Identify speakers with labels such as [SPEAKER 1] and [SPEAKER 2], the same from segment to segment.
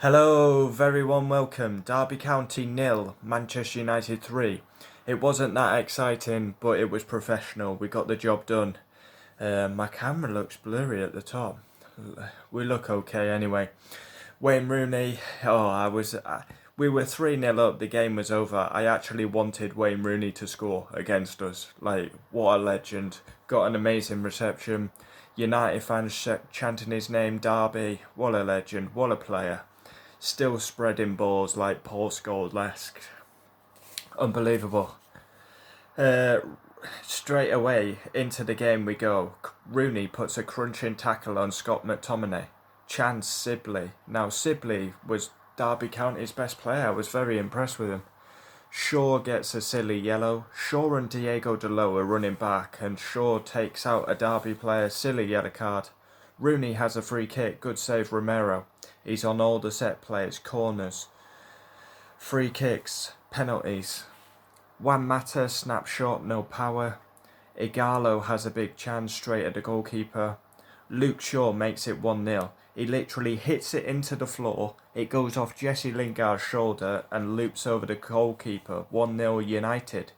[SPEAKER 1] Hello, very warm welcome. Derby County nil, Manchester United 3. It wasn't that exciting, but it was professional. We got the job done. My camera looks blurry at the top. We look okay anyway. Wayne Rooney, we were 3-0 up, the game was over. I actually wanted Wayne Rooney to score against us. Like, what a legend. Got an amazing reception. United fans chanting his name, Derby. What a legend, what a player. Still spreading balls like Paul Scholes-esque. Unbelievable. Uh, Straight away into the game we go. Rooney puts a crunching tackle on Scott McTominay. Chance Sibley. Now Sibley was Derby County's best player. I was very impressed with him. Shaw gets a silly yellow. Shaw and Diego Dalot are running back, and Shaw takes out a Derby player, silly yellow card. Rooney has a free kick, good save Romero. He's on all the set plays, corners, free kicks, penalties. Juan Mata, snapshot, no power. Ighalo has a big chance straight at the goalkeeper. Luke Shaw makes it 1-0. He literally hits it into the floor. It goes off Jesse Lingard's shoulder and loops over the goalkeeper. 1-0 United.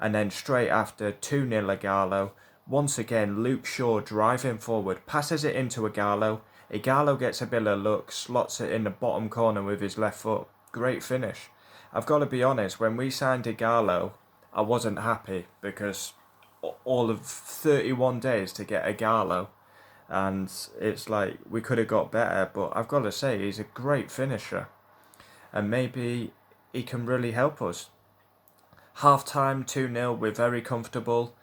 [SPEAKER 1] And then straight after, 2-0 Ighalo. Once again, Luke Shaw driving forward, passes it into Ighalo. Ighalo gets a bit of luck, slots it in the bottom corner with his left foot. Great finish. I've got to be honest, when we signed Ighalo, I wasn't happy because all of 31 days to get Ighalo, and it's like we could have got better, but I've got to say he's a great finisher and maybe he can really help us. Half time 2-0, we're very comfortable.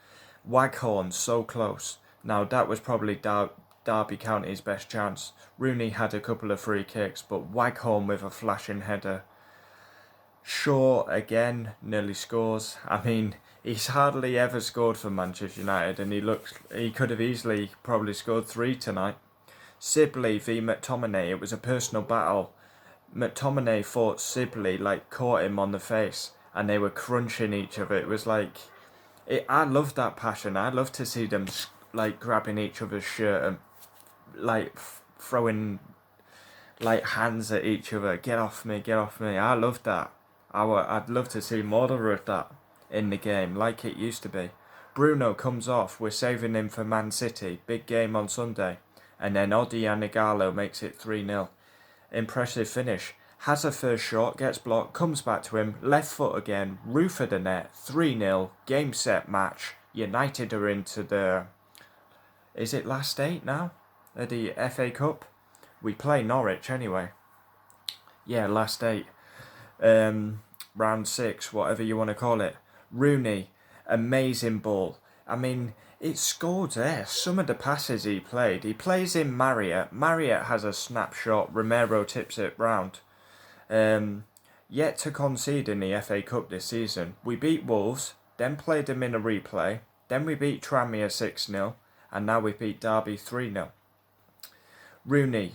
[SPEAKER 1] Waghorn so close. Now that was probably Derby County's best chance. Rooney had a couple of free kicks, but Waghorn with a flashing header. Shaw again nearly scores. I mean, he's hardly ever scored for Manchester United, and he could have easily probably scored 3 tonight. Sibley v McTominay, it was a personal battle. McTominay fought Sibley, like caught him on the face, and they were crunching each other. It was like, I love that passion. I love to see them like grabbing each other's shirt and like throwing like hands at each other. Get off me, get off me. I love that. I'd love to see more of that in the game, like it used to be. Bruno comes off. We're saving him for Man City. Big game on Sunday. And then Odion Ighalo makes it 3-0. Impressive finish. Has a first shot, gets blocked, comes back to him, left foot again, roof of the net, 3-0, game set match. United are into the, is it last 8 now? The FA Cup? We play Norwich anyway. Yeah, last 8. Round 6, whatever you want to call it. Rooney, amazing ball. I mean, it scored there. Some of the passes he plays in Marriott. Marriott has a snapshot. Romero tips it round. Yet to concede in the FA Cup this season. We beat Wolves, then played them in a replay, then we beat Tranmere 6-0, and now we beat Derby 3-0. Rooney,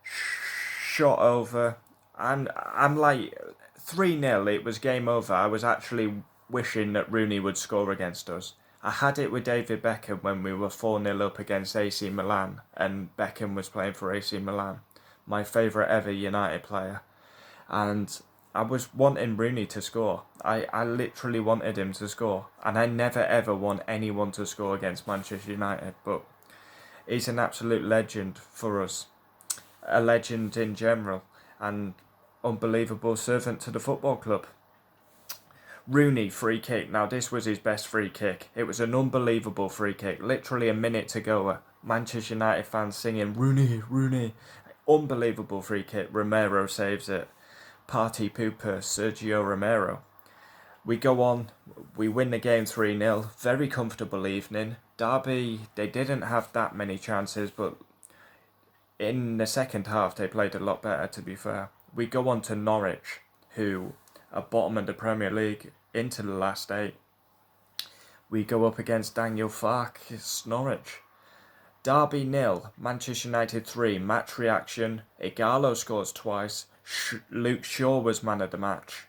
[SPEAKER 1] shot over, and I'm like, 3-0, it was game over. I was actually wishing that Rooney would score against us. I had it with David Beckham when we were 4-0 up against AC Milan, and Beckham was playing for AC Milan, my favourite ever United player. And I was wanting Rooney to score. I literally wanted him to score. And I never ever want anyone to score against Manchester United. But he's an absolute legend for us. A legend in general. And unbelievable servant to the football club. Rooney, free kick. Now this was his best free kick. It was an unbelievable free kick. Literally a minute to go. Manchester United fans singing, Rooney, Rooney. Unbelievable free kick. Romero saves it. Party pooper, Sergio Romero. We go on, we win the game 3-0, very comfortable evening. Derby, they didn't have that many chances, but in the second half they played a lot better, to be fair. We go on to Norwich, who are bottom of the Premier League, into the last 8. We go up against Daniel Farke's Norwich. Derby 0, Manchester United 3, match reaction. Ighalo scores twice. Luke Shaw was man of the match.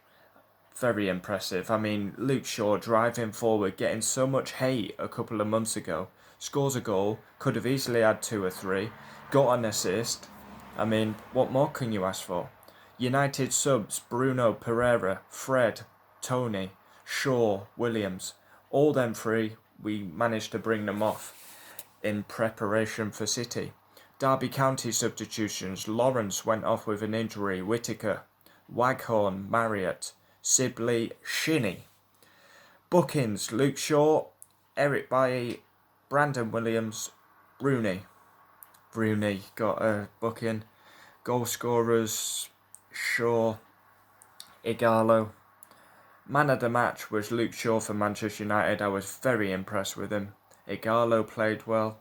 [SPEAKER 1] Very impressive. I mean, Luke Shaw driving forward, getting so much hate a couple of months ago. Scores a goal, could have easily had 2 or 3. Got an assist. I mean, what more can you ask for? United subs Bruno, Pereira, Fred, Tony, Shaw, Williams. All them three, we managed to bring them off in preparation for City. Derby County substitutions. Lawrence went off with an injury. Whittaker, Waghorn, Marriott, Sibley, Shinnie. Bookings. Luke Shaw, Eric Bailly, Brandon Williams, Rooney. Rooney got a booking. Goal scorers, Shaw, Ighalo. Man of the match was Luke Shaw for Manchester United. I was very impressed with him. Ighalo played well.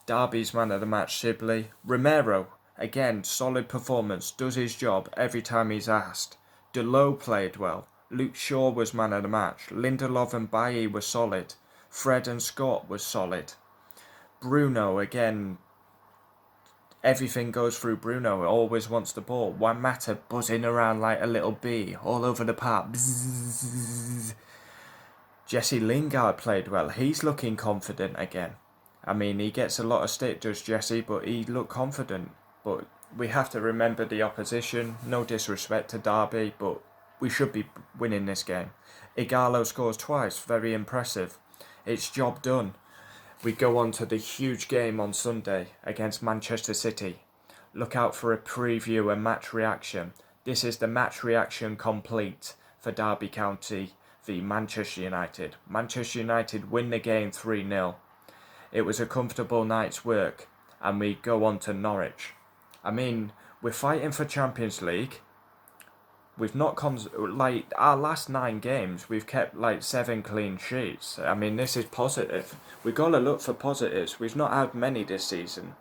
[SPEAKER 1] Derby's man of the match, Sibley. Romero, again, solid performance, does his job every time he's asked. Delot played well. Luke Shaw was man of the match. Lindelof and Bailly were solid. Fred and Scott was solid. Bruno, again, everything goes through Bruno. Always wants the ball. Juan Mata buzzing around like a little bee all over the park. Bzzz. Jesse Lingard played well. He's looking confident again. I mean, he gets a lot of stick, does Jesse, but he looked confident. But we have to remember the opposition. No disrespect to Derby, but we should be winning this game. Ighalo scores twice. Very impressive. It's job done. We go on to the huge game on Sunday against Manchester City. Look out for a preview and match reaction. This is the match reaction complete for Derby County v Manchester United. Manchester United win the game 3-0. It was a comfortable night's work, and we go on to Norwich. I mean, we're fighting for Champions League. We've not like our last 9 games, we've kept like 7 clean sheets. I mean, this is positive. We've got to look for positives. We've not had many this season.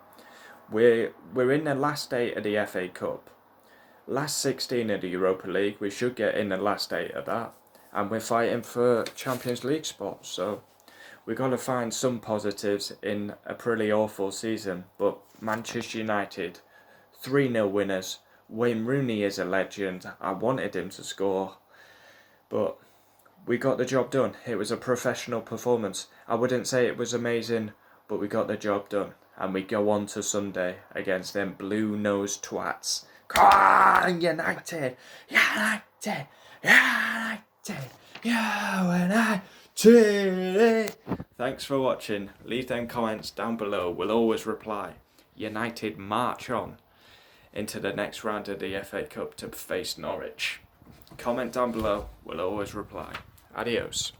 [SPEAKER 1] We're in the last 8 of the FA Cup. Last 16 of the Europa League. We should get in the last 8 of that. And we're fighting for Champions League spots. So we've got to find some positives in a pretty awful season. But Manchester United, 3-0 winners. Wayne Rooney is a legend. I wanted him to score. But we got the job done. It was a professional performance. I wouldn't say it was amazing, but we got the job done. And we go on to Sunday against them blue-nosed twats. Come on, United! United! United! United! Thanks for watching. Leave them comments down below. We'll always reply. United march on into the next round of the FA Cup to face Norwich. Comment down below. We'll always reply. Adios.